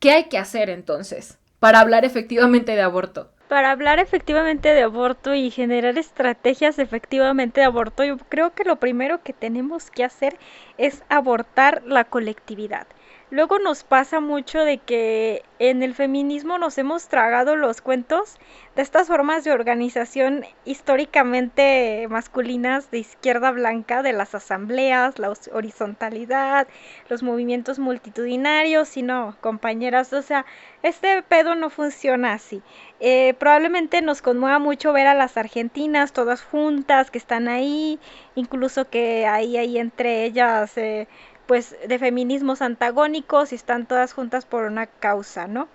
qué hay que hacer entonces para hablar efectivamente de aborto. Para hablar efectivamente de aborto y generar estrategias efectivamente de aborto, yo creo que lo primero que tenemos que hacer es abortar la colectividad. Luego nos pasa mucho de que en el feminismo nos hemos tragado los cuentos de estas formas de organización históricamente masculinas de izquierda blanca, de las asambleas, la horizontalidad, los movimientos multitudinarios, y no, compañeras, o sea, este pedo no funciona así. Probablemente nos conmueva mucho ver a las argentinas todas juntas, que están ahí, incluso que hay entre ellas pues de feminismos antagónicos y están todas juntas por una causa, ¿no?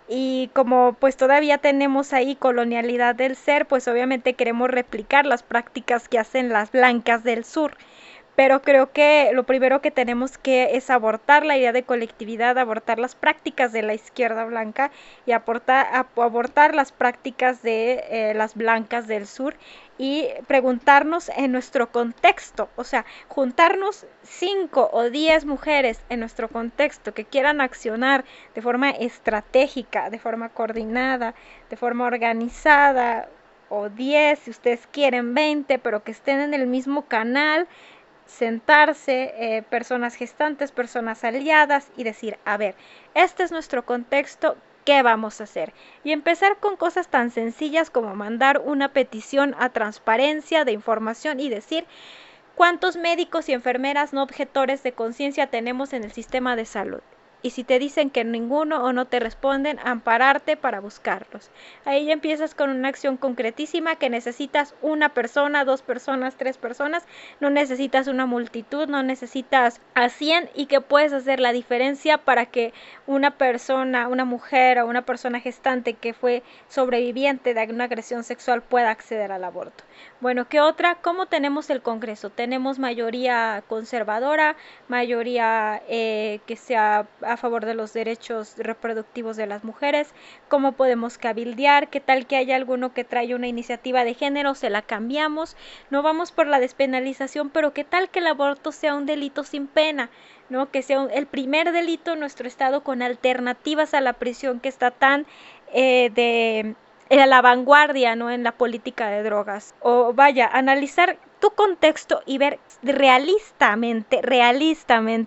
Y como pues todavía tenemos ahí colonialidad del ser, pues obviamente queremos replicar las prácticas que hacen las blancas del sur. Pero creo que lo primero que tenemos que es abortar la idea de colectividad, abortar las prácticas de la izquierda blanca y abortar las prácticas de las blancas del sur y preguntarnos en nuestro contexto, o sea, juntarnos 5 o 10 mujeres en nuestro contexto que quieran accionar de forma estratégica, de forma coordinada, de forma organizada, o 10, si ustedes quieren 20, pero que estén en el mismo canal, sentarse, personas gestantes, personas aliadas y decir, a ver, este es nuestro contexto, ¿qué vamos a hacer? Y empezar con cosas tan sencillas como mandar una petición a transparencia de información y decir cuántos médicos y enfermeras no objetores de conciencia tenemos en el sistema de salud. Y si te dicen que ninguno o no te responden, ampararte para buscarlos. Ahí ya empiezas con una acción concretísima que necesitas una persona, 2 personas, 3 personas, no necesitas una multitud, no necesitas a 100 y que puedes hacer la diferencia para que una persona, una mujer o una persona gestante que fue sobreviviente de una agresión sexual pueda acceder al aborto. Bueno, ¿qué otra? ¿Cómo tenemos el Congreso? Tenemos mayoría conservadora, mayoría que sea a favor de los derechos reproductivos de las mujeres. ¿Cómo podemos cabildear? ¿Qué tal que haya alguno que trae una iniciativa de género? Se la cambiamos. No vamos por la despenalización, pero ¿qué tal que el aborto sea un delito sin pena? ¿No? Que sea el primer delito en nuestro estado con alternativas a la prisión que está tan a la vanguardia, ¿no? En la política de drogas. O vaya, analizar tu contexto y ver realistamente,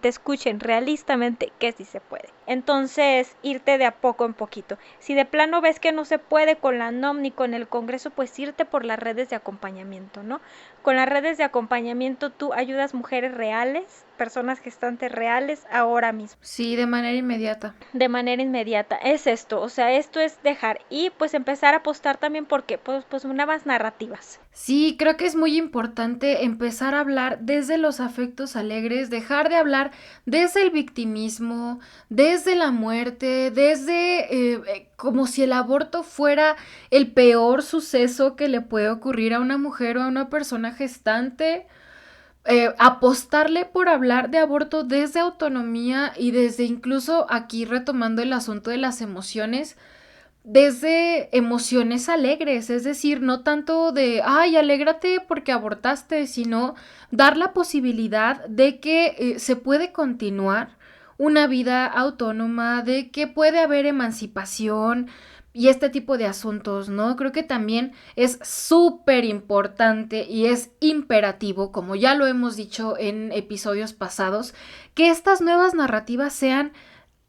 escuchen, realistamente que sí se puede. Entonces, irte de a poco en poquito. Si de plano ves que no se puede con la NOM ni con el Congreso, pues irte por las redes de acompañamiento, ¿no? Con las redes de acompañamiento tú ayudas mujeres reales, personas gestantes reales ahora mismo. Sí, de manera inmediata. De manera inmediata. Es esto, o sea, esto es dejar y pues empezar a apostar también porque pues nuevas narrativas. Sí, creo que es muy importante empezar a hablar desde los afectos alegres, dejar de hablar desde el victimismo, desde la muerte, desde como si el aborto fuera el peor suceso que le puede ocurrir a una mujer o a una persona gestante. Apostarle por hablar de aborto desde autonomía y desde incluso aquí retomando el asunto de las emociones, desde emociones alegres, es decir, no tanto de, ay, alégrate porque abortaste, sino dar la posibilidad de que se puede continuar una vida autónoma, de que puede haber emancipación y este tipo de asuntos, ¿no? Creo que también es súper importante y es imperativo, como ya lo hemos dicho en episodios pasados, que estas nuevas narrativas sean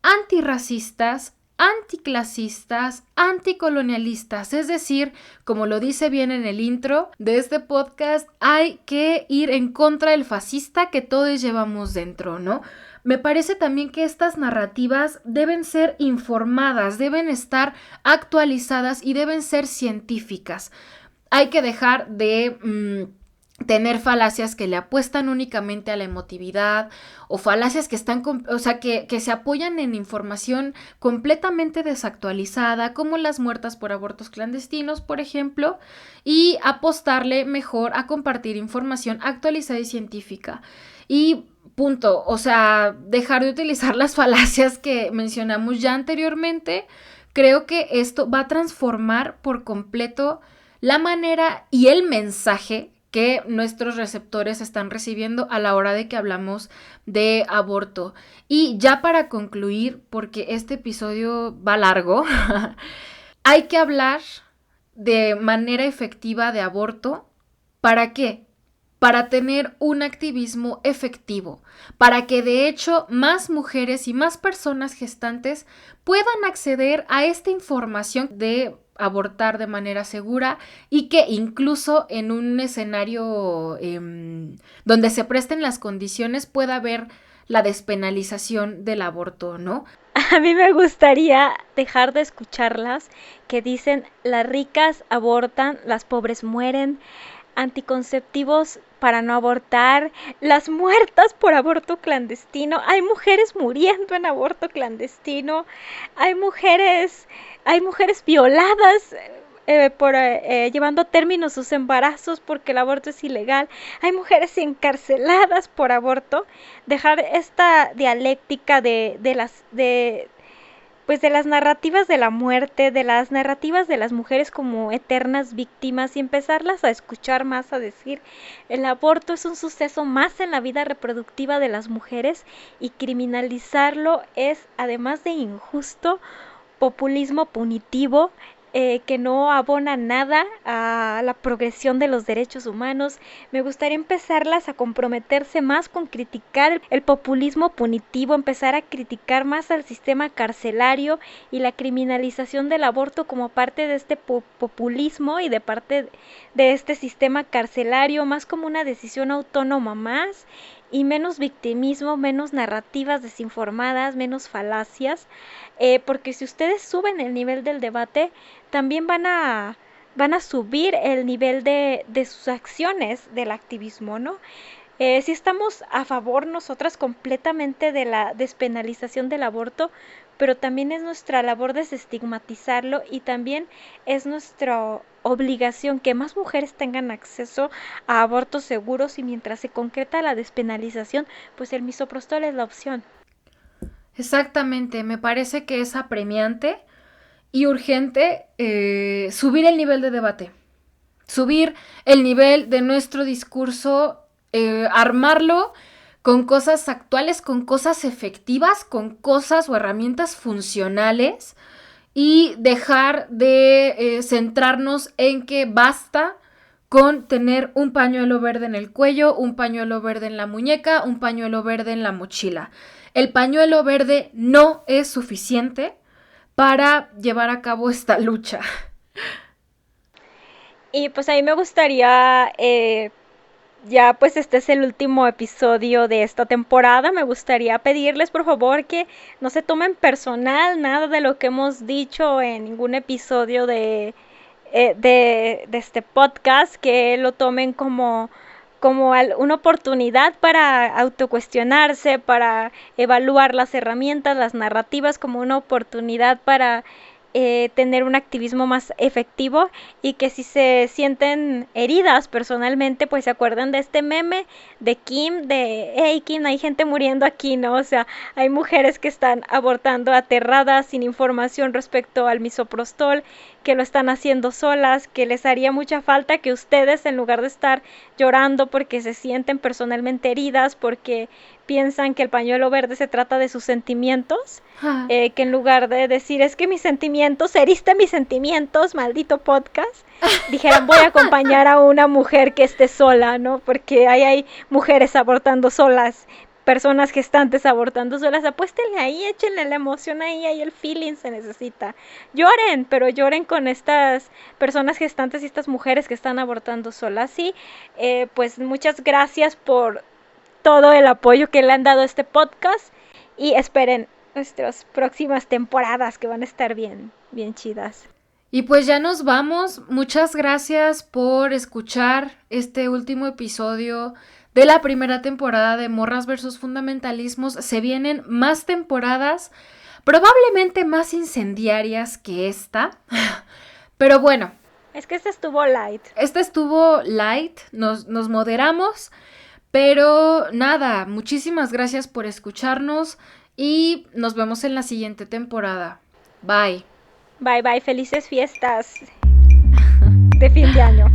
antirracistas, anticlasistas, anticolonialistas, es decir, como lo dice bien en el intro de este podcast, hay que ir en contra del fascista que todos llevamos dentro, ¿no? Me parece también que estas narrativas deben ser informadas, deben estar actualizadas y deben ser científicas. Hay que dejar de tener falacias que le apuestan únicamente a la emotividad o falacias que están, que se apoyan en información completamente desactualizada, como las muertas por abortos clandestinos, por ejemplo, y apostarle mejor a compartir información actualizada y científica. Y punto, o sea, dejar de utilizar las falacias que mencionamos ya anteriormente. Creo que esto va a transformar por completo la manera y el mensaje que nuestros receptores están recibiendo a la hora de que hablamos de aborto. Y ya para concluir, porque este episodio va largo, hay que hablar de manera efectiva de aborto. ¿Para qué? Para tener un activismo efectivo, para que de hecho más mujeres y más personas gestantes puedan acceder a esta información de abortar de manera segura y que incluso en un escenario donde se presten las condiciones pueda haber la despenalización del aborto, ¿no? A mí me gustaría dejar de escucharlas que dicen las ricas abortan, las pobres mueren, anticonceptivos para no abortar, las muertas por aborto clandestino, hay mujeres muriendo en aborto clandestino, hay mujeres violadas llevando a término sus embarazos porque el aborto es ilegal, hay mujeres encarceladas por aborto. Dejar esta dialéctica de las narrativas de la muerte, de las narrativas de las mujeres como eternas víctimas y empezarlas a escuchar más, a decir, el aborto es un suceso más en la vida reproductiva de las mujeres y criminalizarlo es, además de injusto, populismo punitivo, que no abona nada a la progresión de los derechos humanos. Me gustaría empezarlas a comprometerse más con criticar el populismo punitivo, empezar a criticar más al sistema carcelario y la criminalización del aborto como parte de este populismo y de parte de este sistema carcelario, más como una decisión autónoma más y menos victimismo, menos narrativas desinformadas, menos falacias, porque si ustedes suben el nivel del debate, también van a subir el nivel de sus acciones del activismo, ¿no? Si estamos a favor nosotras completamente de la despenalización del aborto, pero también es nuestra labor desestigmatizarlo y también es nuestra obligación que más mujeres tengan acceso a abortos seguros y mientras se concreta la despenalización, pues el misoprostol es la opción. Exactamente, me parece que es apremiante y urgente subir el nivel de debate, subir el nivel de nuestro discurso, armarlo con cosas actuales, con cosas efectivas, con cosas o herramientas funcionales y dejar de centrarnos en que basta con tener un pañuelo verde en el cuello, un pañuelo verde en la muñeca, un pañuelo verde en la mochila. el pañuelo verde no es suficiente para llevar a cabo esta lucha. Y pues a mí me gustaría, ya pues este es el último episodio de esta temporada, me gustaría pedirles por favor que no se tomen personal nada de lo que hemos dicho en ningún episodio de este podcast, que lo tomen como una oportunidad para autocuestionarse, para evaluar las herramientas, las narrativas, como una oportunidad para tener un activismo más efectivo, y que si se sienten heridas personalmente, pues se acuerdan de este meme de Kim, de hey Kim, hay gente muriendo aquí, ¿no? O sea, hay mujeres que están abortando aterradas, sin información respecto al misoprostol, que lo están haciendo solas, que les haría mucha falta que ustedes, en lugar de estar llorando porque se sienten personalmente heridas, porque piensan que el pañuelo verde se trata de sus sentimientos, que en lugar de decir es que mis sentimientos, heriste mis sentimientos, maldito podcast, dijeran voy a acompañar a una mujer que esté sola, ¿no? Porque hay mujeres abortando solas, personas gestantes abortando solas, apuéstenle ahí, échenle la emoción ahí el feeling se necesita. Lloren, pero lloren con estas personas gestantes y estas mujeres que están abortando solas. Sí, pues muchas gracias por todo el apoyo que le han dado a este podcast, y esperen nuestras próximas temporadas que van a estar bien chidas. Y pues ya nos vamos. Muchas gracias por escuchar este último episodio de la primera temporada de Morras versus Fundamentalismos. Se vienen más temporadas, probablemente más incendiarias que esta. Pero bueno. Es que esta estuvo light. Nos moderamos. Pero nada, muchísimas gracias por escucharnos y nos vemos en la siguiente temporada. Bye. Bye, felices fiestas de fin de año.